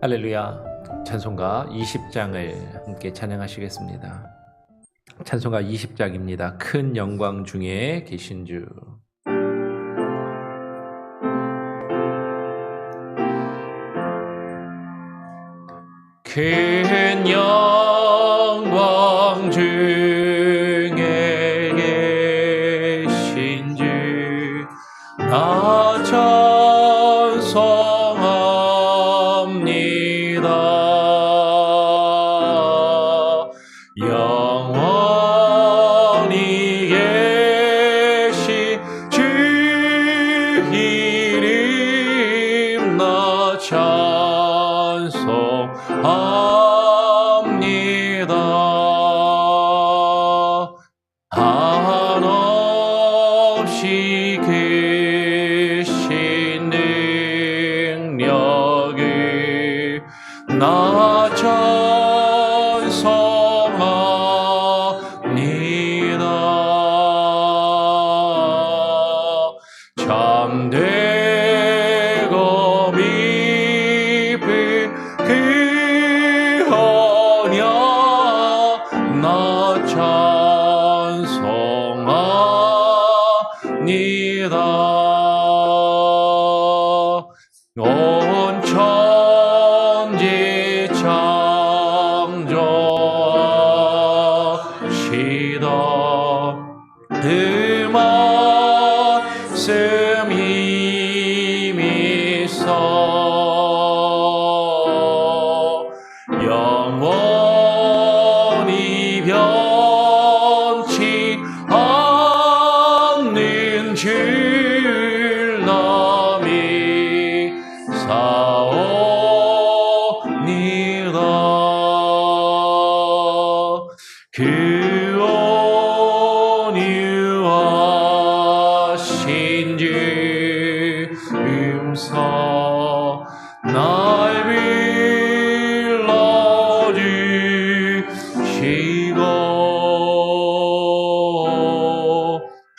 할렐루야. 찬송가 20장을 함께 찬양하시겠습니다. 찬송가 20장입니다. 큰 영광 중에 계신 주. 큰 영광 중에 계신 주 나 찬송합니다. 영원히 계신 주 이름 나 찬송합니다. 한없이 크신 능력을 나 찬송합니다. 참되고 깊은 그 언약 나 찬송합니다. 온 천지 창조하시다 그 말씀 힘이 있어 영원히 변치 않는 줄 나 믿사옵니다. 그 온유하신 주 음성 날 불러주시고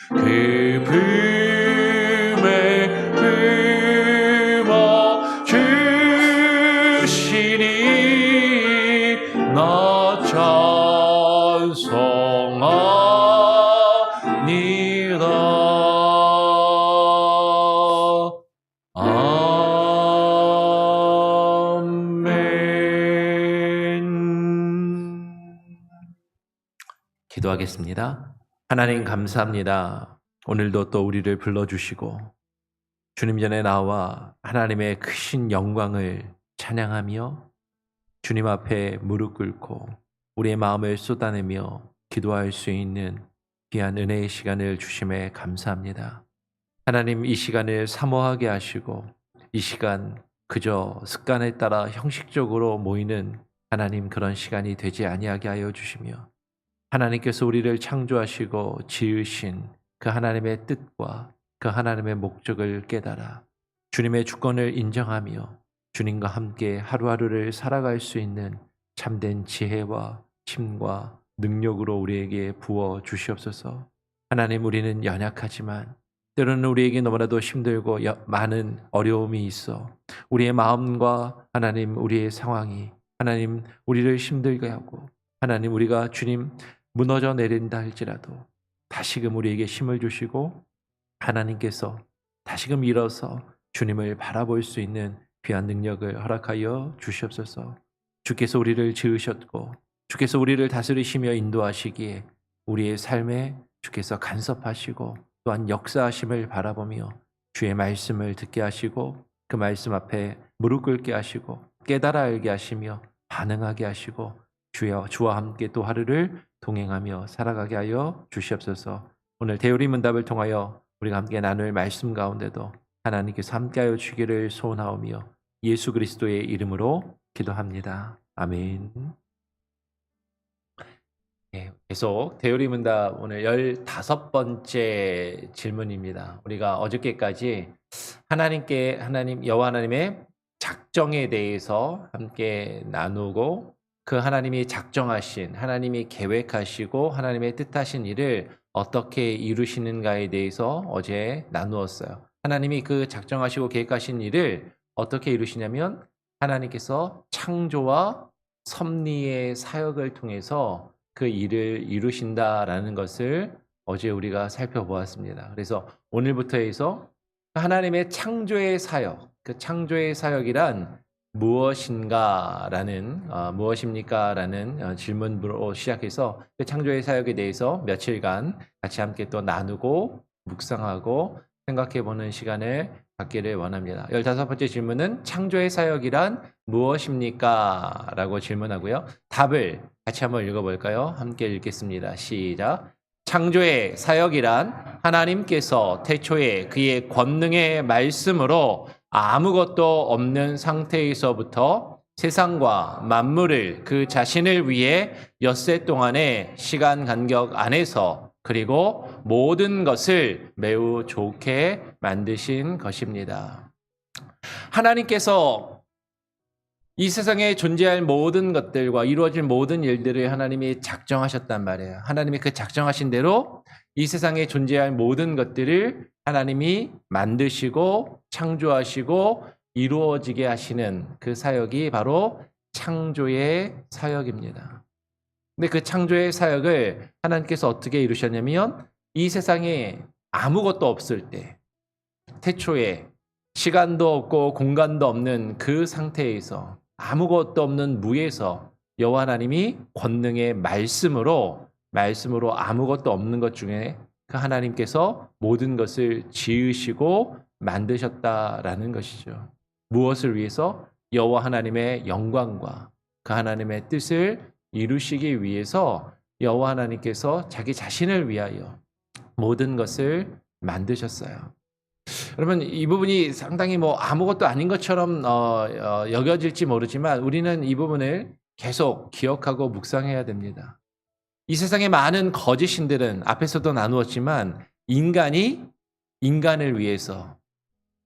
그 품에 품어주시니 나 찬송합니다. 아멘. 기도하겠습니다. 하나님 감사합니다. 오늘도 또 우리를 불러주시고 주님 전에 나와 하나님의 크신 영광을 찬양하며 주님 앞에 무릎 꿇고 우리의 마음을 쏟아내며 기도할 수 있는 귀한 은혜의 시간을 주심에 감사합니다. 하나님 이 시간을 사모하게 하시고 이 시간 그저 습관에 따라 형식적으로 모이는 하나님 그런 시간이 되지 아니하게 하여 주시며 하나님께서 우리를 창조하시고 지으신 그 하나님의 뜻과 그 하나님의 목적을 깨달아 주님의 주권을 인정하며 주님과 함께 하루하루를 살아갈 수 있는 참된 지혜와 힘과 능력으로 우리에게 부어 주시옵소서. 하나님 우리는 연약하지만 때로는 우리에게 너무나도 힘들고 많은 어려움이 있어 우리의 마음과 하나님 우리의 상황이 하나님 우리를 힘들게 하고 하나님 우리가 주님 무너져 내린다 할지라도 다시금 우리에게 힘을 주시고 하나님께서 다시금 일어서 주님을 바라볼 수 있는 귀한 능력을 허락하여 주시옵소서. 주께서 우리를 지으셨고 주께서 우리를 다스리시며 인도하시기에 우리의 삶에 주께서 간섭하시고 또한 역사하심을 바라보며 주의 말씀을 듣게 하시고 그 말씀 앞에 무릎 꿇게 하시고 깨달아 알게 하시며 반응하게 하시고 주와 함께 또 하루를 동행하며 살아가게 하여 주시옵소서. 오늘 대우리 문답을 통하여 우리가 함께 나눌 말씀 가운데도 하나님께서 함께하여 주기를 소원하오며 예수 그리스도의 이름으로 기도합니다. 아멘. 계속 대우리 문답 오늘 15번째 질문입니다. 우리가 어저께까지 하나님 여호와 하나님의 작정에 대해서 함께 나누고 그 하나님이 작정하신 하나님이 계획하시고 하나님의 뜻하신 일을 어떻게 이루시는가에 대해서 어제 나누었어요. 하나님이 그 작정하시고 계획하신 일을 어떻게 이루시냐면 하나님께서 창조와 섭리의 사역을 통해서 그 일을 이루신다라는 것을 어제 우리가 살펴보았습니다. 그래서 오늘부터 해서 하나님의 창조의 사역, 그 창조의 사역이란 무엇입니까라는 질문으로 시작해서 그 창조의 사역에 대해서 며칠간 같이 함께 또 나누고 묵상하고 생각해보는 시간을 갖기를 원합니다. 15번째 질문은 창조의 사역이란 무엇입니까? 라고 질문하고요. 답을 같이 한번 읽어볼까요? 함께 읽겠습니다. 시작. 창조의 사역이란 하나님께서 태초에 그의 권능의 말씀으로 아무것도 없는 상태에서부터 세상과 만물을 그 자신을 위해 엿새 동안의 시간 간격 안에서 그리고 모든 것을 매우 좋게 만드신 것입니다. 하나님께서 이 세상에 존재할 모든 것들과 이루어질 모든 일들을 하나님이 작정하셨단 말이에요. 하나님이 그 작정하신 대로 이 세상에 존재할 모든 것들을 하나님이 만드시고 창조하시고 이루어지게 하시는 그 사역이 바로 창조의 사역입니다. 근데 그 창조의 사역을 하나님께서 어떻게 이루셨냐면 이 세상에 아무것도 없을 때 태초에 시간도 없고 공간도 없는 그 상태에서 아무것도 없는 무에서 여호와 하나님이 권능의 말씀으로 아무것도 없는 것 중에 그 하나님께서 모든 것을 지으시고 만드셨다라는 것이죠. 무엇을 위해서? 여호와 하나님의 영광과 그 하나님의 뜻을 이루시기 위해서 여호와 하나님께서 자기 자신을 위하여 모든 것을 만드셨어요. 여러분 이 부분이 상당히 아무것도 아닌 것처럼 여겨질지 모르지만 우리는 이 부분을 계속 기억하고 묵상해야 됩니다. 이 세상의 많은 거짓 신들은 앞에서도 나누었지만 인간을 위해서,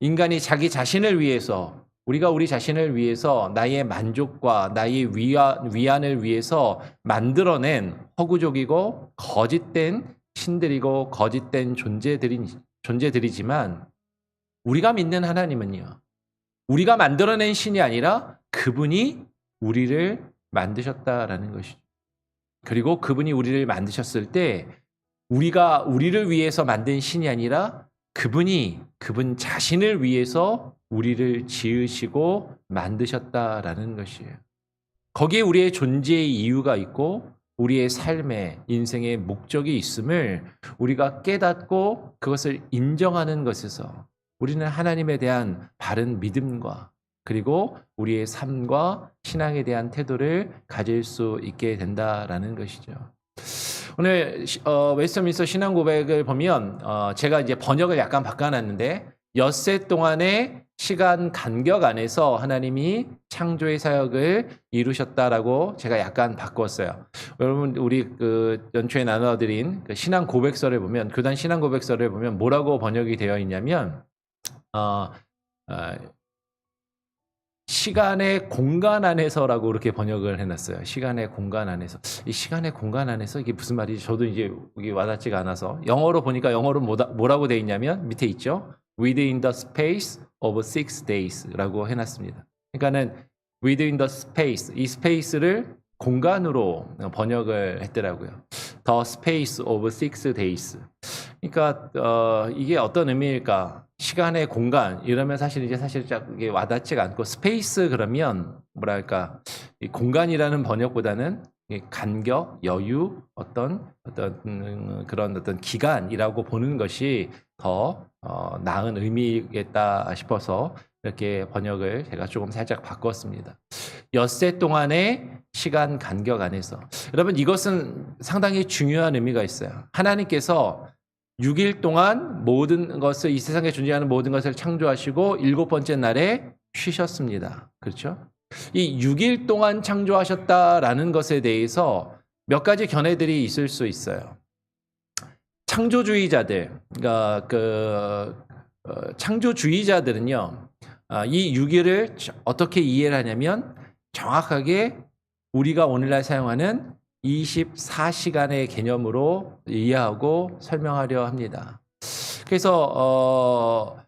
인간이 자기 자신을 위해서, 우리가 우리 자신을 위해서 나의 만족과 나의 위안을 위해서 만들어낸 허구적이고 거짓된 신들이고 거짓된 존재들이지만 우리가 믿는 하나님은요, 우리가 만들어낸 신이 아니라 그분이 우리를 만드셨다라는 것이죠. 그리고 그분이 우리를 만드셨을 때 우리가 우리를 위해서 만든 신이 아니라 그분 자신을 위해서 우리를 지으시고 만드셨다라는 것이에요. 거기에 우리의 존재의 이유가 있고 우리의 삶의 인생의 목적이 있음을 우리가 깨닫고 그것을 인정하는 것에서 우리는 하나님에 대한 바른 믿음과 그리고 우리의 삶과 신앙에 대한 태도를 가질 수 있게 된다라는 것이죠. 오늘 웨스트민스터 신앙 고백을 보면 제가 이제 번역을 약간 바꿔놨는데 엿새 동안의 시간 간격 안에서 하나님이 창조의 사역을 이루셨다라고 제가 약간 바꿨어요. 여러분 우리 그 연초에 나눠드린 그 신앙 고백서를 보면 교단 신앙 고백서를 보면 뭐라고 번역이 되어 있냐면 시간의 공간 안에서라고 이렇게 번역을 해놨어요. 시간의 공간 안에서. 이 시간의 공간 안에서 이게 무슨 말이지? 저도 이제 이게 와닿지가 않아서 영어로 보니까 영어로 뭐라고 되어 있냐면 밑에 있죠. Within the space of 6 days라고 해놨습니다. 그러니까는 within the space, 이 스페이스를 공간으로 번역을 했더라고요. The space of 6 days. 그러니까 이게 어떤 의미일까? 시간의 공간 이러면 사실 이게 와닿지가 않고 스페이스 그러면 뭐랄까 이 공간이라는 번역보다는 간격, 여유, 어떤 그런 어떤 기간이라고 보는 것이 더 나은 의미겠다 싶어서 이렇게 번역을 제가 조금 살짝 바꿨습니다. 엿새 동안의 시간 간격 안에서 여러분 이것은 상당히 중요한 의미가 있어요. 하나님께서 6일 동안 모든 것을 이 세상에 존재하는 모든 것을 창조하시고 7번째 날에 쉬셨습니다. 그렇죠? 이 6일 동안 창조하셨다라는 것에 대해서 몇 가지 견해들이 있을 수 있어요. 창조주의자들, 그러니까 창조주의자들은요, 이 6일을 어떻게 이해를 하냐면 정확하게 우리가 오늘날 사용하는 24시간의 개념으로 이해하고 설명하려 합니다. 그래서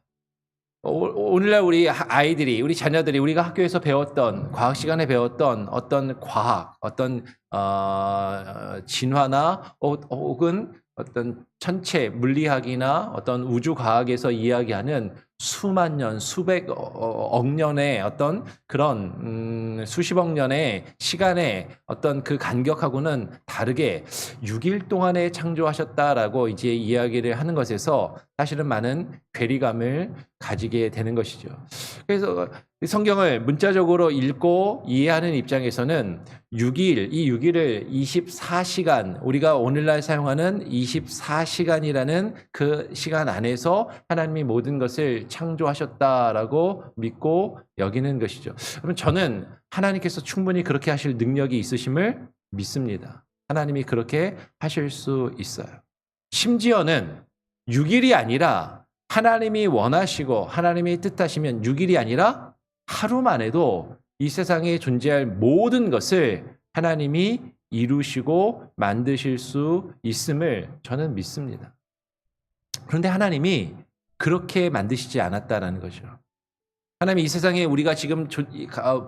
오늘날 우리 아이들이, 우리 자녀들이 우리가 학교에서 배웠던 과학 시간에 배웠던 어떤 과학, 어떤 진화나 혹은 어떤 천체 물리학이나 어떤 우주 과학에서 이야기하는 수만 년, 수백억 년의 어떤 그런 수십억 년의 시간의 어떤 그 간격하고는 다르게 6일 동안에 창조하셨다라고 이제 이야기를 하는 것에서 사실은 많은 괴리감을 가지게 되는 것이죠. 그래서 성경을 문자적으로 읽고 이해하는 입장에서는 6일, 이 6일을 24시간, 우리가 오늘날 사용하는 24시간이라는 그 시간 안에서 하나님이 모든 것을 창조하셨다라고 믿고 여기는 것이죠. 여러분, 저는 하나님께서 충분히 그렇게 하실 능력이 있으심을 믿습니다. 하나님이 그렇게 하실 수 있어요. 심지어는 6일이 아니라 하나님이 원하시고 하나님이 뜻하시면 6일이 아니라 하루만 해도 이 세상에 존재할 모든 것을 하나님이 이루시고 만드실 수 있음을 저는 믿습니다. 그런데 하나님이 그렇게 만드시지 않았다라는 거죠. 하나님이 이 세상에 우리가 지금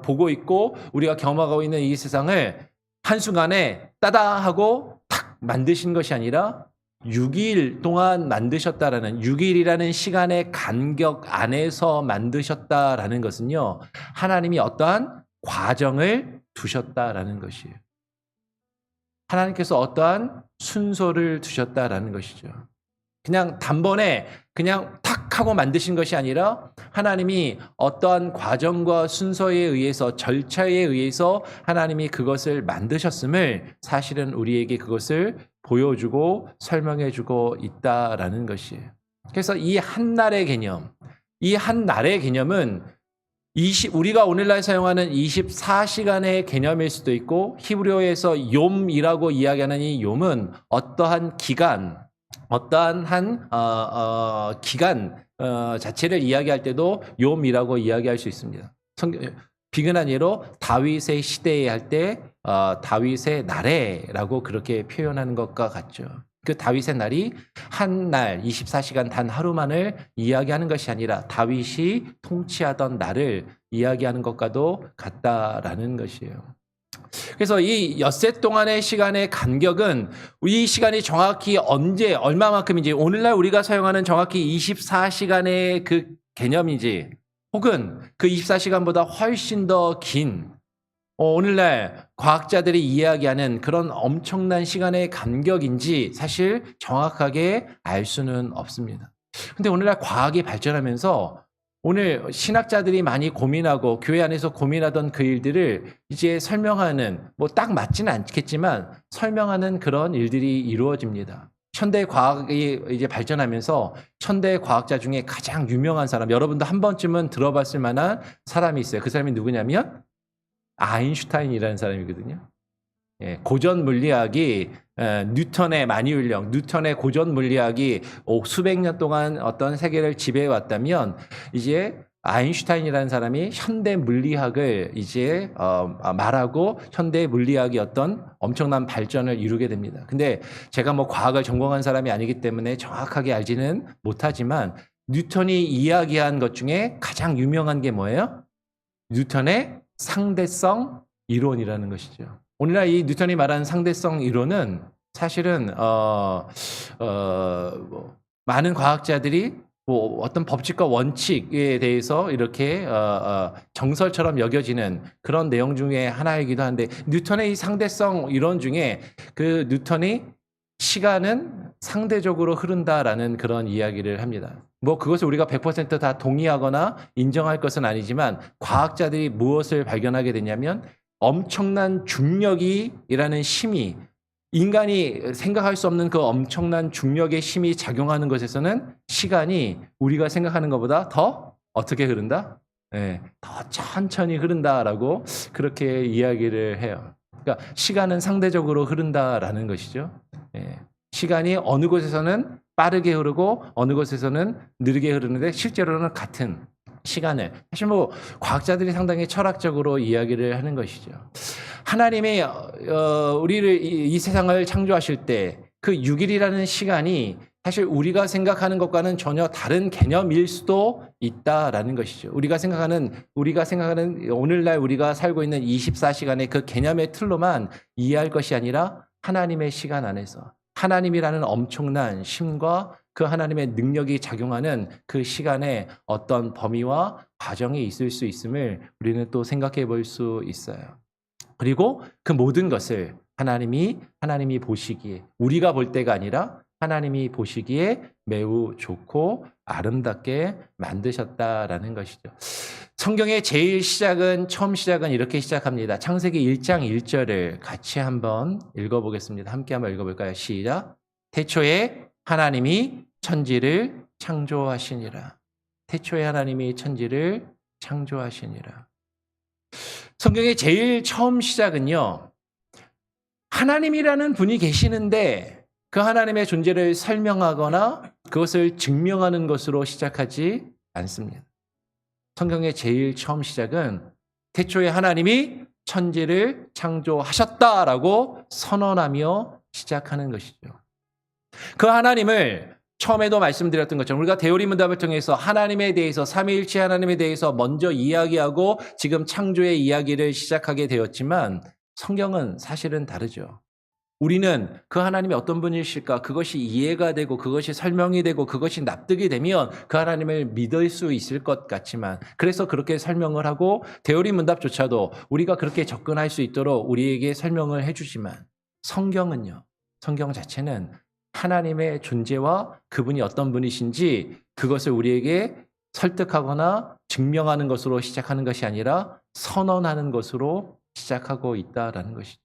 보고 있고 우리가 경험하고 있는 이 세상을 한순간에 따다 하고 탁 만드신 것이 아니라 6일 동안 만드셨다라는 6일이라는 시간의 간격 안에서 만드셨다라는 것은요, 하나님이 어떠한 과정을 두셨다라는 것이에요. 하나님께서 어떠한 순서를 두셨다라는 것이죠. 그냥 단번에 그냥 탁 하고 만드신 것이 아니라 하나님이 어떠한 과정과 순서에 의해서 절차에 의해서 하나님이 그것을 만드셨음을 사실은 우리에게 그것을 보여주고 설명해주고 있다라는 것이에요. 그래서 이 한날의 개념, 이 한날의 개념은 우리가 오늘날 사용하는 24시간의 개념일 수도 있고 히브리어에서 욤이라고 이야기하는 이 욤은 어떠한 기간, 어떠한 기간 자체를 이야기할 때도 욤이라고 이야기할 수 있습니다. 비근한 예로 다윗의 시대에 할 때 다윗의 날에라고 그렇게 표현하는 것과 같죠. 그 다윗의 날이 한 날 24시간 단 하루만을 이야기하는 것이 아니라 다윗이 통치하던 날을 이야기하는 것과도 같다라는 것이에요. 그래서 이 엿새 동안의 시간의 간격은 이 시간이 정확히 언제 얼마만큼인지 오늘날 우리가 사용하는 정확히 24시간의 그 개념인지 혹은 그 24시간보다 훨씬 더 긴 오늘날 과학자들이 이야기하는 그런 엄청난 시간의 간격인지 사실 정확하게 알 수는 없습니다. 근데 오늘날 과학이 발전하면서 오늘 신학자들이 많이 고민하고 교회 안에서 고민하던 그 일들을 이제 설명하는 뭐 딱 맞지는 않겠지만 설명하는 그런 일들이 이루어집니다. 현대 과학이 이제 발전하면서 현대 과학자 중에 가장 유명한 사람, 여러분도 한 번쯤은 들어봤을 만한 사람이 있어요. 그 사람이 누구냐면 아인슈타인이라는 사람이거든요. 예, 고전 물리학이 뉴턴의 만유인력, 뉴턴의 고전 물리학이 수백 년 동안 어떤 세계를 지배해 왔다면 이제 아인슈타인이라는 사람이 현대 물리학을 이제 말하고 현대 물리학이 어떤 엄청난 발전을 이루게 됩니다. 근데 제가 뭐 과학을 전공한 사람이 아니기 때문에 정확하게 알지는 못하지만 뉴턴이 이야기한 것 중에 가장 유명한 게 뭐예요? 뉴턴의 상대성 이론이라는 것이죠. 오늘날 이 뉴턴이 말하는 상대성 이론은 사실은 많은 과학자들이 뭐 어떤 법칙과 원칙에 대해서 이렇게 정설처럼 여겨지는 그런 내용 중에 하나이기도 한데 뉴턴의 이 상대성 이론 중에 그 뉴턴이 시간은 상대적으로 흐른다라는 그런 이야기를 합니다. 뭐 그것을 우리가 100% 다 동의하거나 인정할 것은 아니지만 과학자들이 무엇을 발견하게 되냐면 엄청난 중력이라는 힘이 인간이 생각할 수 없는 그 엄청난 중력의 힘이 작용하는 것에서는 시간이 우리가 생각하는 것보다 더 어떻게 흐른다? 네, 더 천천히 흐른다라고 그렇게 이야기를 해요. 그러니까 시간은 상대적으로 흐른다라는 것이죠. 네, 시간이 어느 곳에서는 빠르게 흐르고 어느 곳에서는 느리게 흐르는데 실제로는 같은 시간을 사실 뭐 과학자들이 상당히 철학적으로 이야기를 하는 것이죠. 하나님이 우리를 이 세상을 창조하실 때 그 6일이라는 시간이 사실 우리가 생각하는 것과는 전혀 다른 개념일 수도 있다라는 것이죠. 우리가 생각하는 오늘날 우리가 살고 있는 24시간의 그 개념의 틀로만 이해할 것이 아니라 하나님의 시간 안에서 하나님이라는 엄청난 힘과 그 하나님의 능력이 작용하는 그 시간에 어떤 범위와 과정이 있을 수 있음을 우리는 또 생각해 볼 수 있어요. 그리고 그 모든 것을 하나님이 보시기에 우리가 볼 때가 아니라 하나님이 보시기에 매우 좋고 아름답게 만드셨다라는 것이죠. 성경의 처음 시작은 이렇게 시작합니다. 창세기 1장 1절을 같이 한번 읽어보겠습니다. 함께 한번 읽어볼까요? 시작. 태초에 하나님이 천지를 창조하시니라. 태초에 하나님이 천지를 창조하시니라. 성경의 제일 처음 시작은요, 하나님이라는 분이 계시는데 그 하나님의 존재를 설명하거나 그것을 증명하는 것으로 시작하지 않습니다. 성경의 제일 처음 시작은 태초에 하나님이 천지를 창조하셨다라고 선언하며 시작하는 것이죠. 그 하나님을 처음에도 말씀드렸던 것처럼 우리가 대오리 문답을 통해서 하나님에 대해서 삼위일체 하나님에 대해서 먼저 이야기하고 지금 창조의 이야기를 시작하게 되었지만 성경은 사실은 다르죠. 우리는 그 하나님이 어떤 분이실까 그것이 이해가 되고 그것이 설명이 되고 그것이 납득이 되면 그 하나님을 믿을 수 있을 것 같지만 그래서 그렇게 설명을 하고 대오리 문답조차도 우리가 그렇게 접근할 수 있도록 우리에게 설명을 해주지만 성경은요. 성경 자체는 하나님의 존재와 그분이 어떤 분이신지 그것을 우리에게 설득하거나 증명하는 것으로 시작하는 것이 아니라 선언하는 것으로 시작하고 있다라는 것이죠.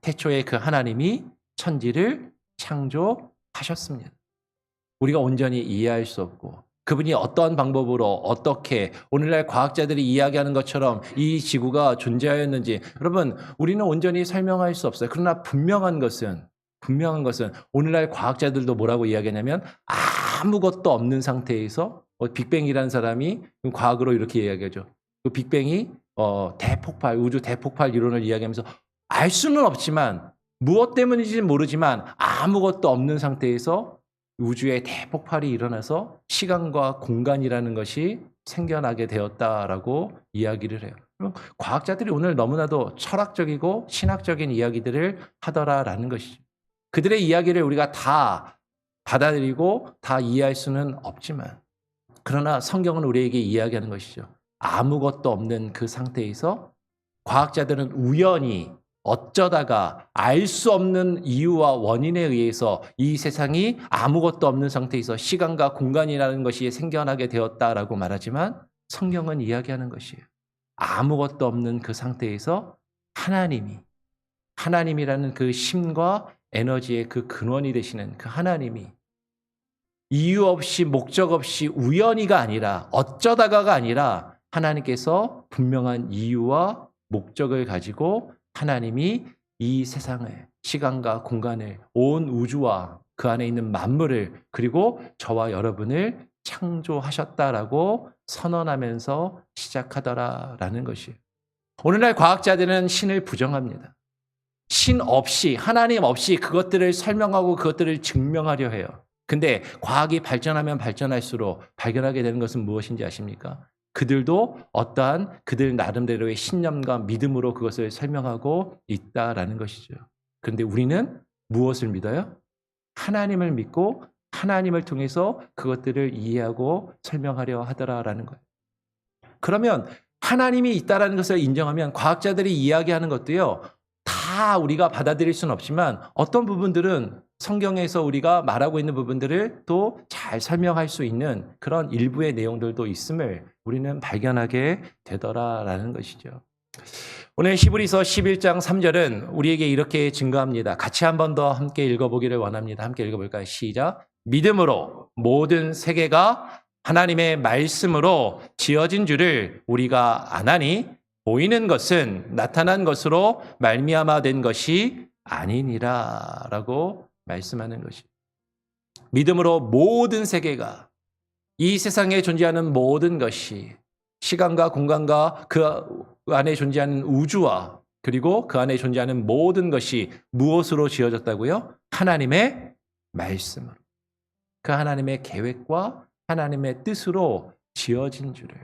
태초에 그 하나님이 천지를 창조하셨습니다. 우리가 온전히 이해할 수 없고 그분이 어떤 방법으로 어떻게 오늘날 과학자들이 이야기하는 것처럼 이 지구가 존재하였는지 여러분 우리는 온전히 설명할 수 없어요. 그러나 분명한 것은 오늘날 과학자들도 뭐라고 이야기하냐면 아무것도 없는 상태에서 빅뱅이라는 사람이 과학으로 이렇게 이야기하죠. 그 빅뱅이 대폭발, 우주 대폭발 이론을 이야기하면서 알 수는 없지만 무엇 때문인지는 모르지만 아무것도 없는 상태에서 우주의 대폭발이 일어나서 시간과 공간이라는 것이 생겨나게 되었다라고 이야기를 해요. 과학자들이 오늘 너무나도 철학적이고 신학적인 이야기들을 하더라라는 것이죠. 그들의 이야기를 우리가 다 받아들이고 다 이해할 수는 없지만 그러나 성경은 우리에게 이야기하는 것이죠. 아무것도 없는 그 상태에서 과학자들은 우연히 어쩌다가 알 수 없는 이유와 원인에 의해서 이 세상이 아무것도 없는 상태에서 시간과 공간이라는 것이 생겨나게 되었다라고 말하지만 성경은 이야기하는 것이에요. 아무것도 없는 그 상태에서 하나님이라는 그 힘과 에너지의 그 근원이 되시는 그 하나님이 이유 없이 목적 없이 우연히가 아니라 어쩌다가가 아니라 하나님께서 분명한 이유와 목적을 가지고 하나님이 이 세상을 시간과 공간을 온 우주와 그 안에 있는 만물을 그리고 저와 여러분을 창조하셨다라고 선언하면서 시작하더라라는 것이에요. 오늘날 과학자들은 신을 부정합니다. 신 없이 하나님 없이 그것들을 설명하고 그것들을 증명하려 해요. 근데 과학이 발전하면 발전할수록 발견하게 되는 것은 무엇인지 아십니까? 그들도 어떠한 그들 나름대로의 신념과 믿음으로 그것을 설명하고 있다라는 것이죠. 그런데 우리는 무엇을 믿어요? 하나님을 믿고 하나님을 통해서 그것들을 이해하고 설명하려 하더라라는 거예요. 그러면 하나님이 있다라는 것을 인정하면 과학자들이 이야기하는 것도요. 다 우리가 받아들일 수는 없지만 어떤 부분들은 성경에서 우리가 말하고 있는 부분들을 또 잘 설명할 수 있는 그런 일부의 내용들도 있음을 우리는 발견하게 되더라라는 것이죠. 오늘 히브리서 11장 3절은 우리에게 이렇게 증거합니다. 같이 한 번 더 함께 읽어보기를 원합니다. 함께 읽어볼까요? 시작. 믿음으로 모든 세계가 하나님의 말씀으로 지어진 줄을 우리가 아나니 보이는 것은 나타난 것으로 말미암아 된 것이 아니니라 라고 말씀하는 것이 믿음으로 모든 세계가 이 세상에 존재하는 모든 것이 시간과 공간과 그 안에 존재하는 우주와 그리고 그 안에 존재하는 모든 것이 무엇으로 지어졌다고요? 하나님의 말씀으로. 그 하나님의 계획과 하나님의 뜻으로 지어진 줄을,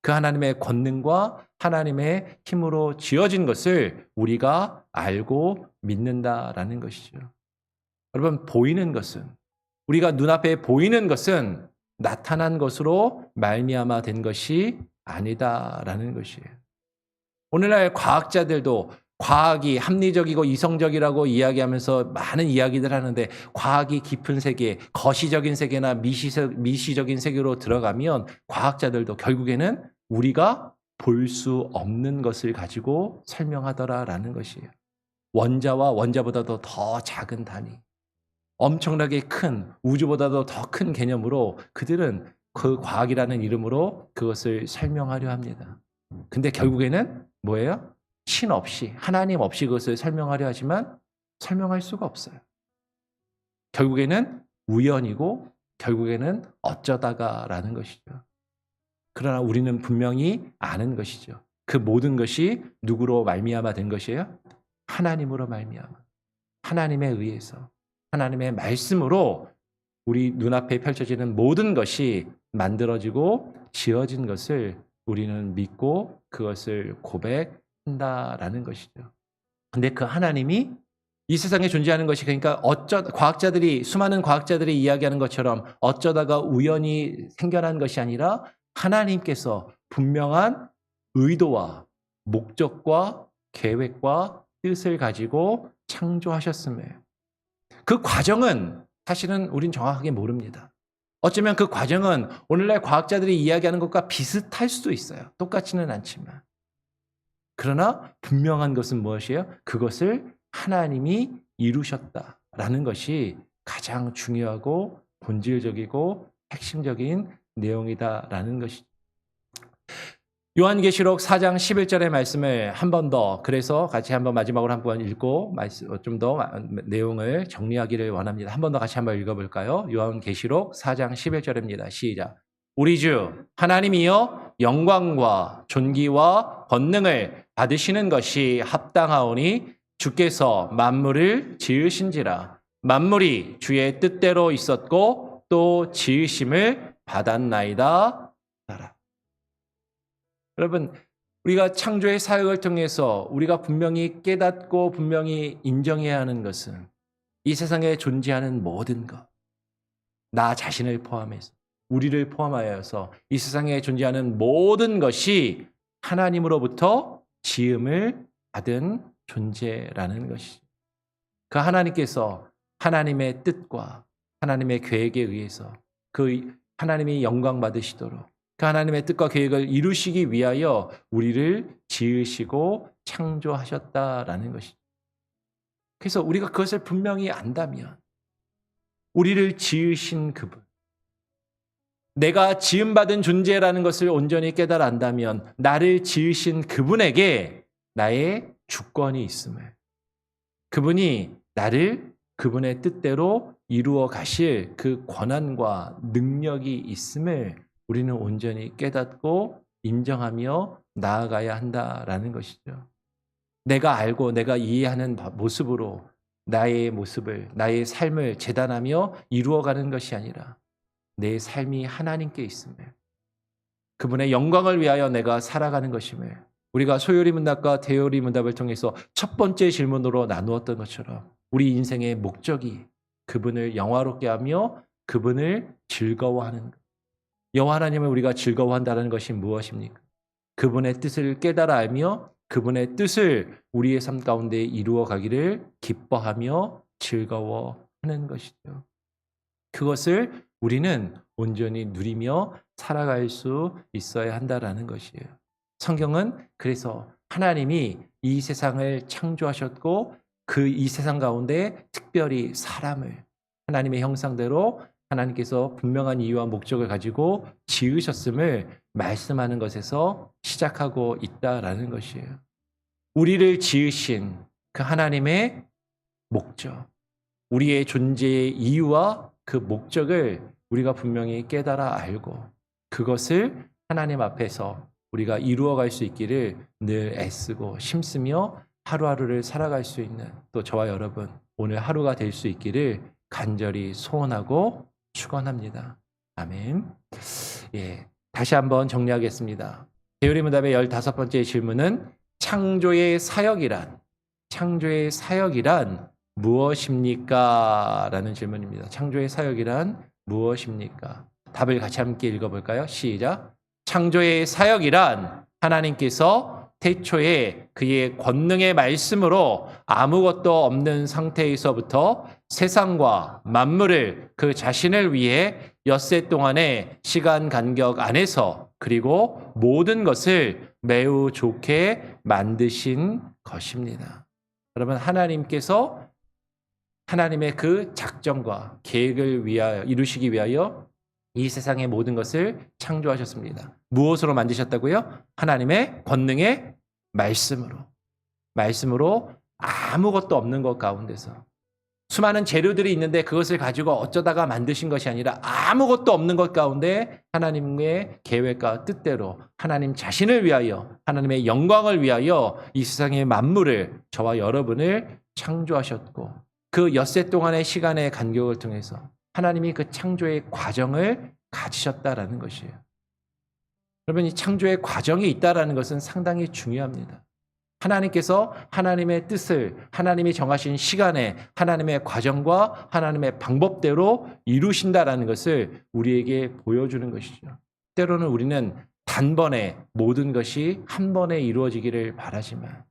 그 하나님의 권능과 하나님의 힘으로 지어진 것을 우리가 알고 믿는다라는 것이죠. 여러분, 보이는 것은, 우리가 눈앞에 보이는 것은 나타난 것으로 말미암아 된 것이 아니다라는 것이에요. 오늘날 과학자들도 과학이 합리적이고 이성적이라고 이야기하면서 많은 이야기들 하는데, 과학이 깊은 세계, 거시적인 세계나 미시적인 세계로 들어가면 과학자들도 결국에는 우리가 볼 수 없는 것을 가지고 설명하더라라는 것이에요. 원자와 원자보다도 더 작은 단위, 엄청나게 큰, 우주보다도 더 큰 개념으로 그들은 그 과학이라는 이름으로 그것을 설명하려 합니다. 근데 결국에는 뭐예요? 신 없이, 하나님 없이 그것을 설명하려 하지만 설명할 수가 없어요. 결국에는 우연이고 결국에는 어쩌다가라는 것이죠. 그러나 우리는 분명히 아는 것이죠. 그 모든 것이 누구로 말미암아 된 것이에요? 하나님으로 말미암아, 하나님에 의해서, 하나님의 말씀으로 우리 눈앞에 펼쳐지는 모든 것이 만들어지고 지어진 것을 우리는 믿고 그것을 고백한다라는 것이죠. 근데 그 하나님이 이 세상에 존재하는 것이, 그러니까 수많은 과학자들이 이야기하는 것처럼 어쩌다가 우연히 생겨난 것이 아니라 하나님께서 분명한 의도와 목적과 계획과 뜻을 가지고 창조하셨음에, 그 과정은 사실은 우린 정확하게 모릅니다. 어쩌면 그 과정은 오늘날 과학자들이 이야기하는 것과 비슷할 수도 있어요. 똑같지는 않지만. 그러나 분명한 것은 무엇이에요? 그것을 하나님이 이루셨다라는 것이 가장 중요하고 본질적이고 핵심적인 내용이다라는 것이죠. 요한계시록 4장 11절의 말씀을 한 번 더, 그래서 같이 한번 마지막으로 한번 읽고 좀 더 내용을 정리하기를 원합니다. 한 번 더 같이 한번 읽어볼까요? 요한계시록 4장 11절입니다. 시작. 우리 주 하나님이여, 영광과 존귀와 권능을 받으시는 것이 합당하오니 주께서 만물을 지으신지라. 만물이 주의 뜻대로 있었고 또 지으심을 받았나이다. 여러분, 우리가 창조의 사역을 통해서 우리가 분명히 깨닫고 분명히 인정해야 하는 것은, 이 세상에 존재하는 모든 것, 나 자신을 포함해서, 우리를 포함하여서 이 세상에 존재하는 모든 것이 하나님으로부터 지음을 받은 존재라는 것이죠. 그 하나님께서 하나님의 뜻과 하나님의 계획에 의해서 그 하나님이 영광 받으시도록 그 하나님의 뜻과 계획을 이루시기 위하여 우리를 지으시고 창조하셨다라는 것이죠. 그래서 우리가 그것을 분명히 안다면, 우리를 지으신 그분, 내가 지음받은 존재라는 것을 온전히 깨달아 안다면, 나를 지으신 그분에게 나의 주권이 있음을, 그분이 나를 그분의 뜻대로 이루어 가실 그 권한과 능력이 있음을 우리는 온전히 깨닫고 인정하며 나아가야 한다라는 것이죠. 내가 알고 내가 이해하는 모습으로 나의 모습을, 나의 삶을 재단하며 이루어가는 것이 아니라 내 삶이 하나님께 있음을, 그분의 영광을 위하여 내가 살아가는 것임을, 우리가 소요리 문답과 대요리 문답을 통해서 첫 번째 질문으로 나누었던 것처럼 우리 인생의 목적이 그분을 영화롭게 하며 그분을 즐거워하는 것. 여호와 하나님을 우리가 즐거워한다는 것이 무엇입니까? 그분의 뜻을 깨달아 알며 그분의 뜻을 우리의 삶 가운데 이루어 가기를 기뻐하며 즐거워하는 것이죠. 그것을 우리는 온전히 누리며 살아갈 수 있어야 한다라는 것이에요. 성경은 그래서 하나님이 이 세상을 창조하셨고 그 이 세상 가운데 특별히 사람을 하나님의 형상대로 하나님께서 분명한 이유와 목적을 가지고 지으셨음을 말씀하는 것에서 시작하고 있다라는 것이에요. 우리를 지으신 그 하나님의 목적, 우리의 존재의 이유와 그 목적을 우리가 분명히 깨달아 알고 그것을 하나님 앞에서 우리가 이루어갈 수 있기를 늘 애쓰고 힘쓰며 하루하루를 살아갈 수 있는, 또 저와 여러분 오늘 하루가 될 수 있기를 간절히 소원하고 축원합니다. 아멘. 예, 다시 한번 정리하겠습니다. 대우리문답의 15번째 질문은 창조의 사역이란 무엇입니까? 라는 질문입니다. 창조의 사역이란 무엇입니까? 답을 같이 함께 읽어볼까요? 시작. 창조의 사역이란 하나님께서 태초에 그의 권능의 말씀으로 아무것도 없는 상태에서부터 세상과 만물을 그 자신을 위해 엿새 동안의 시간 간격 안에서 그리고 모든 것을 매우 좋게 만드신 것입니다. 여러분, 하나님께서 하나님의 그 작정과 계획을 위하여 이루시기 위하여 이 세상의 모든 것을 창조하셨습니다. 무엇으로 만드셨다고요? 하나님의 권능의 말씀으로 아무것도 없는 것 가운데서 수많은 재료들이 있는데 그것을 가지고 어쩌다가 만드신 것이 아니라 아무것도 없는 것 가운데 하나님의 계획과 뜻대로 하나님 자신을 위하여 하나님의 영광을 위하여 이 세상의 만물을 저와 여러분을 창조하셨고 그 엿새 동안의 시간의 간격을 통해서 하나님이 그 창조의 과정을 가지셨다라는 것이에요. 여러분, 이 창조의 과정이 있다라는 것은 상당히 중요합니다. 하나님께서 하나님의 뜻을 하나님이 정하신 시간에 하나님의 과정과 하나님의 방법대로 이루신다라는 것을 우리에게 보여주는 것이죠. 때로는 우리는 단번에 모든 것이 한 번에 이루어지기를 바라지만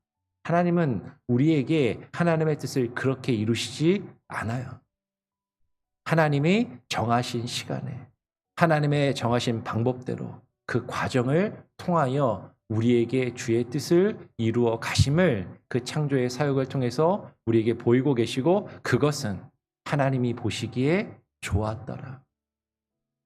하나님은 우리에게 하나님의 뜻을 그렇게 이루시지 않아요. 하나님이 정하신 시간에 하나님의 정하신 방법대로 그 과정을 통하여 우리에게 주의 뜻을 이루어 가심을 그 창조의 사역을 통해서 우리에게 보이고 계시고 그것은 하나님이 보시기에 좋았더라.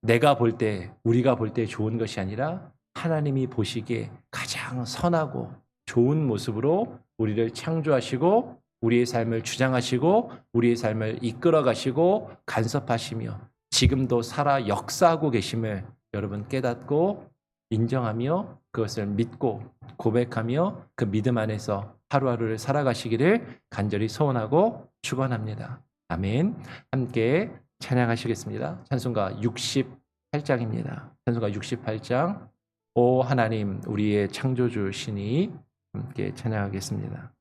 내가 볼 때, 우리가 볼 때 좋은 것이 아니라 하나님이 보시기에 가장 선하고 좋은 모습으로 우리를 창조하시고 우리의 삶을 주장하시고 우리의 삶을 이끌어 가시고 간섭하시며 지금도 살아 역사하고 계심을 여러분 깨닫고 인정하며 그것을 믿고 고백하며 그 믿음 안에서 하루하루를 살아가시기를 간절히 소원하고 축원합니다. 아멘. 함께 찬양하시겠습니다. 찬송가 68장입니다. 찬송가 68장 오 하나님 우리의 창조주시니 함께 찬양하겠습니다.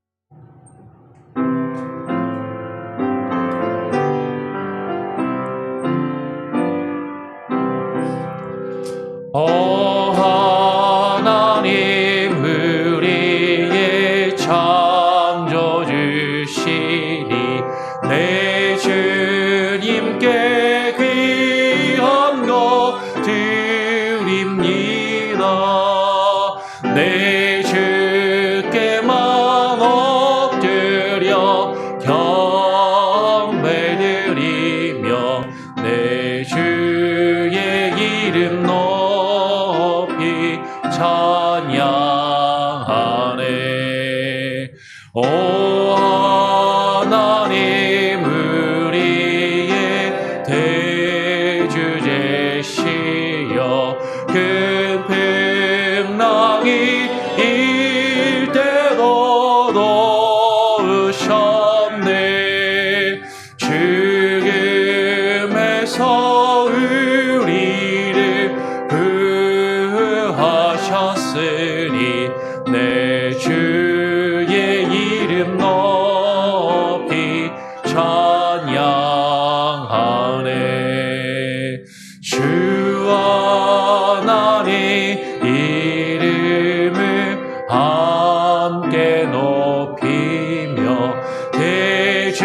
하나님 우리의 창조주시니 내 주님께 귀한 것 드립니다. 내 주께만 엎드려 경배드리며 내 주의 이름 높이 찬양하네. 오 하나님 우리의 대주제시여 큰 풍랑이 일 때도 도우셨네. 죽음에서 우리를 구하셨으니 내 주의 이름 높이 찬양하네. 주 하나님 이름을 함께 높이며 대주제께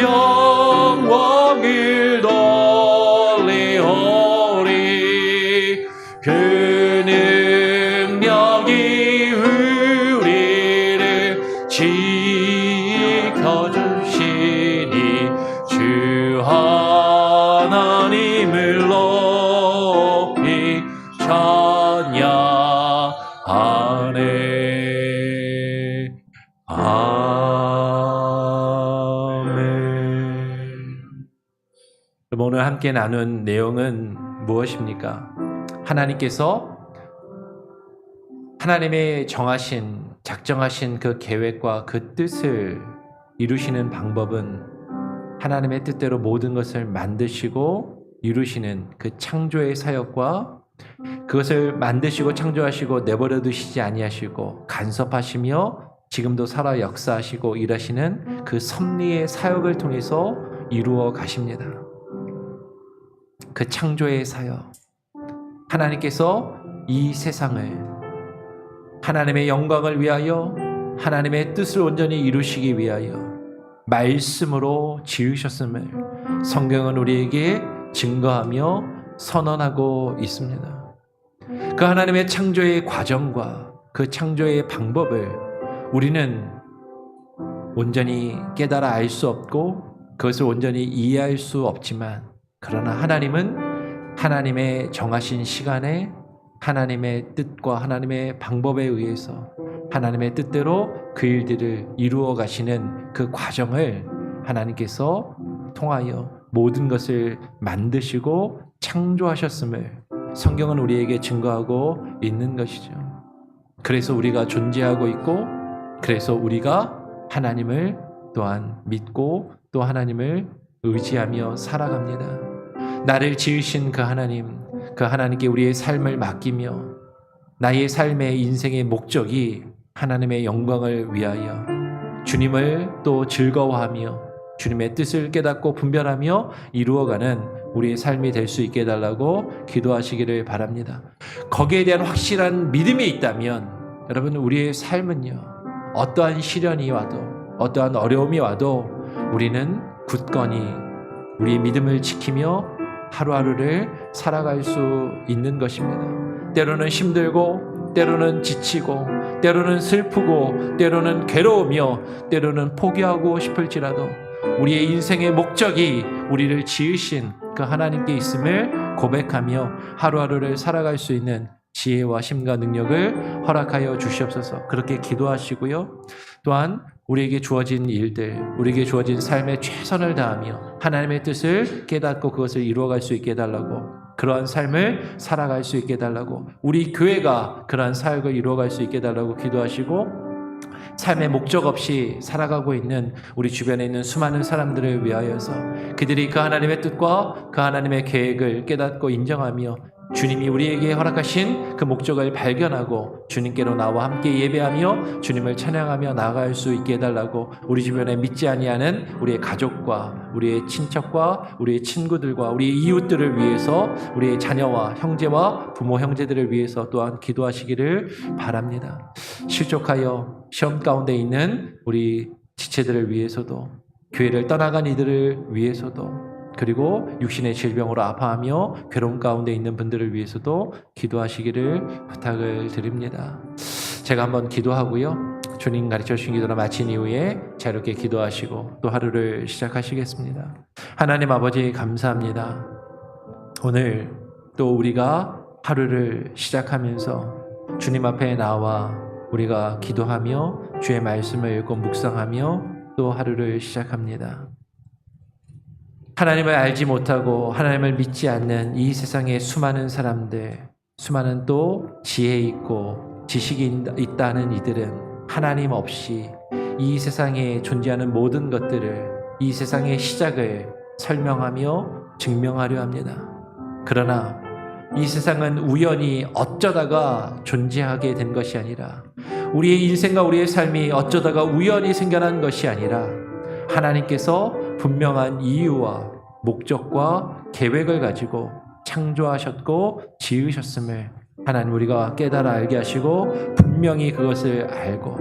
영광을 돌리오리. 그 능력이 우리를 지켜주시니 주 하나님을 높이 찬양하네. 아멘. 오늘 함께 나눈 내용은 무엇입니까? 하나님께서 하나님의 작정하신 그 계획과 그 뜻을 이루시는 방법은 하나님의 뜻대로 모든 것을 만드시고 이루시는 그 창조의 사역과 그것을 만드시고 창조하시고 내버려 두시지 아니하시고 간섭하시며 지금도 살아 역사하시고 일하시는 그 섭리의 사역을 통해서 이루어 가십니다. 그 창조의 사역, 하나님께서 이 세상을 하나님의 영광을 위하여 하나님의 뜻을 온전히 이루시기 위하여 말씀으로 지으셨음을 성경은 우리에게 증거하며 선언하고 있습니다. 그 하나님의 창조의 과정과 그 창조의 방법을 우리는 온전히 깨달아 알 수 없고 그것을 온전히 이해할 수 없지만, 그러나 하나님은 하나님의 정하신 시간에 하나님의 뜻과 하나님의 방법에 의해서 하나님의 뜻대로 그 일들을 이루어 가시는 그 과정을 하나님께서 통하여 모든 것을 만드시고 창조하셨음을 성경은 우리에게 증거하고 있는 것이죠. 그래서 우리가 존재하고 있고, 그래서 우리가 하나님을 또한 믿고 또 하나님을 의지하며 살아갑니다. 나를 지으신 그 하나님께 우리의 삶을 맡기며 나의 삶의 인생의 목적이 하나님의 영광을 위하여 주님을 또 즐거워하며 주님의 뜻을 깨닫고 분별하며 이루어가는 우리의 삶이 될 수 있게 해달라고 기도하시기를 바랍니다. 거기에 대한 확실한 믿음이 있다면 여러분, 우리의 삶은요, 어떠한 시련이 와도 어떠한 어려움이 와도 우리는 굳건히 우리의 믿음을 지키며 하루하루를 살아갈 수 있는 것입니다. 때로는 힘들고 때로는 지치고 때로는 슬프고 때로는 괴로우며 때로는 포기하고 싶을지라도 우리의 인생의 목적이 우리를 지으신 그 하나님께 있음을 고백하며 하루하루를 살아갈 수 있는 지혜와 힘과 능력을 허락하여 주시옵소서. 그렇게 기도하시고요. 또한 우리에게 주어진 일들, 우리에게 주어진 삶에 최선을 다하며 하나님의 뜻을 깨닫고 그것을 이루어갈 수 있게 해달라고, 그러한 삶을 살아갈 수 있게 해달라고, 우리 교회가 그러한 사역을 이루어갈 수 있게 해달라고 기도하시고, 삶의 목적 없이 살아가고 있는 우리 주변에 있는 수많은 사람들을 위하여서 그들이 그 하나님의 뜻과 그 하나님의 계획을 깨닫고 인정하며 주님이 우리에게 허락하신 그 목적을 발견하고 주님께로 나와 함께 예배하며 주님을 찬양하며 나아갈 수 있게 해달라고, 우리 주변에 믿지 아니하는 우리의 가족과 우리의 친척과 우리의 친구들과 우리의 이웃들을 위해서, 우리의 자녀와 형제와 부모 형제들을 위해서 또한 기도하시기를 바랍니다. 실족하여 시험 가운데 있는 우리 지체들을 위해서도, 교회를 떠나간 이들을 위해서도, 그리고 육신의 질병으로 아파하며 괴로움 가운데 있는 분들을 위해서도 기도하시기를 부탁을 드립니다. 제가 한번 기도하고요, 주님 가르쳐 주신 기도를 마친 이후에 자유롭게 기도하시고 또 하루를 시작하시겠습니다. 하나님 아버지, 감사합니다. 오늘 또 우리가 하루를 시작하면서 주님 앞에 나와 우리가 기도하며 주의 말씀을 읽고 묵상하며 또 하루를 시작합니다. 하나님을 알지 못하고 하나님을 믿지 않는 이 세상의 수많은 사람들, 수많은 또 지혜 있고 지식이 있다는 이들은 하나님 없이 이 세상에 존재하는 모든 것들을, 이 세상의 시작을 설명하며 증명하려 합니다. 그러나 이 세상은 우연히 어쩌다가 존재하게 된 것이 아니라, 우리의 인생과 우리의 삶이 어쩌다가 우연히 생겨난 것이 아니라 하나님께서 분명한 이유와 목적과 계획을 가지고 창조하셨고 지으셨음을 하나님 우리가 깨달아 알게 하시고 분명히 그것을 알고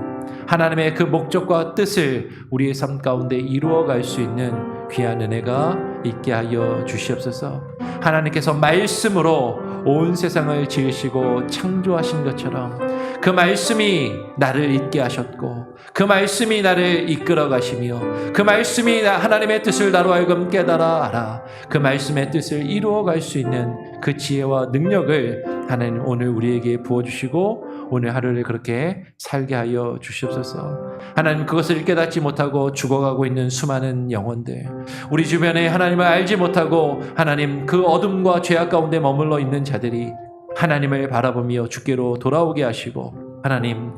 하나님의 그 목적과 뜻을 우리의 삶 가운데 이루어갈 수 있는 귀한 은혜가 있게 하여 주시옵소서. 하나님께서 말씀으로 온 세상을 지으시고 창조하신 것처럼 그 말씀이 나를 있게 하셨고 그 말씀이 나를 이끌어 가시며 그 말씀이 하나님의 뜻을 나로 하여금 깨달아 알아 그 말씀의 뜻을 이루어갈 수 있는 그 지혜와 능력을 하나님 오늘 우리에게 부어주시고 오늘 하루를 그렇게 살게 하여 주시옵소서. 하나님, 그것을 깨닫지 못하고 죽어가고 있는 수많은 영혼들, 우리 주변에 하나님을 알지 못하고 하나님 그 어둠과 죄악 가운데 머물러 있는 자들이 하나님을 바라보며 주께로 돌아오게 하시고 하나님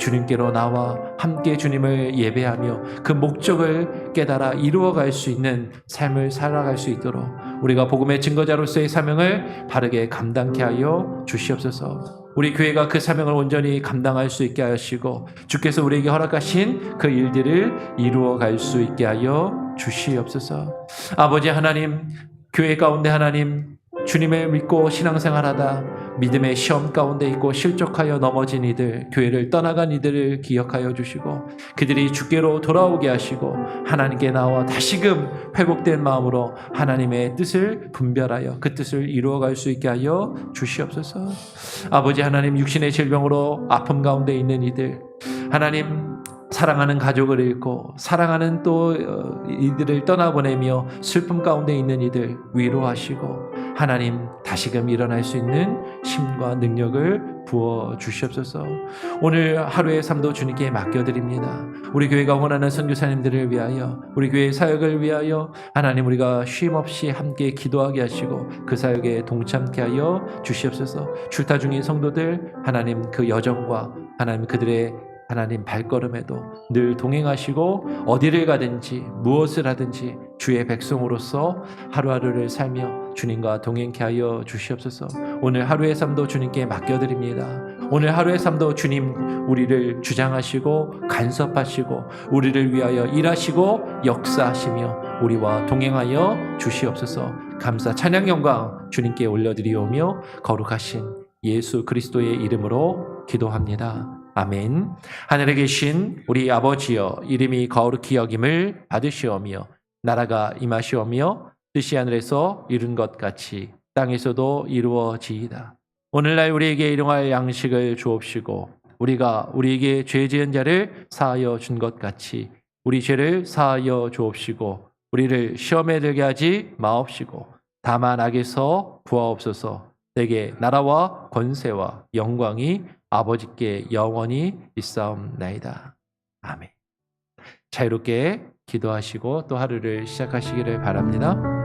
주님께로 나와 함께 주님을 예배하며 그 목적을 깨달아 이루어갈 수 있는 삶을 살아갈 수 있도록 우리가 복음의 증거자로서의 사명을 바르게 감당케 하여 주시옵소서. 우리 교회가 그 사명을 온전히 감당할 수 있게 하시고 주께서 우리에게 허락하신 그 일들을 이루어갈 수 있게 하여 주시옵소서. 아버지 하나님, 교회 가운데 하나님, 주님을 믿고 신앙생활하다 믿음의 시험 가운데 있고 실족하여 넘어진 이들, 교회를 떠나간 이들을 기억하여 주시고 그들이 주께로 돌아오게 하시고 하나님께 나와 다시금 회복된 마음으로 하나님의 뜻을 분별하여 그 뜻을 이루어갈 수 있게 하여 주시옵소서. 아버지 하나님, 육신의 질병으로 아픔 가운데 있는 이들, 하나님 사랑하는 가족을 잃고 사랑하는 또 이들을 떠나보내며 슬픔 가운데 있는 이들 위로하시고 하나님 다시금 일어날 수 있는 힘과 능력을 부어 주시옵소서. 오늘 하루의 삶도 주님께 맡겨드립니다. 우리 교회가 원하는 선교사님들을 위하여, 우리 교회의 사역을 위하여 하나님 우리가 쉼없이 함께 기도하게 하시고 그 사역에 동참케 하여 주시옵소서. 출타 중인 성도들 하나님 그 여정과 하나님 그들의 하나님 발걸음에도 늘 동행하시고 어디를 가든지 무엇을 하든지 주의 백성으로서 하루하루를 살며 주님과 동행케 하여 주시옵소서. 오늘 하루의 삶도 주님께 맡겨드립니다. 오늘 하루의 삶도 주님 우리를 주장하시고 간섭하시고 우리를 위하여 일하시고 역사하시며 우리와 동행하여 주시옵소서. 감사 찬양 영광 주님께 올려드리오며 거룩하신 예수 그리스도의 이름으로 기도합니다. 아멘. 하늘에 계신 우리 아버지여, 이름이 거룩히 여김을 받으시오며 나라가 임하시오며 뜻이 하늘에서 이룬 것 같이 땅에서도 이루어지이다. 오늘날 우리에게 일용할 양식을 주옵시고 우리가 우리에게 죄 지은 자를 사하여 준 것 같이 우리 죄를 사하여 주옵시고 우리를 시험에 들게 하지 마옵시고 다만 악에서 구하옵소서. 내게 나라와 권세와 영광이 아버지께 영원히 있사옵나이다. 아멘. 자유롭게 기도하시고 또 하루를 시작하시기를 바랍니다.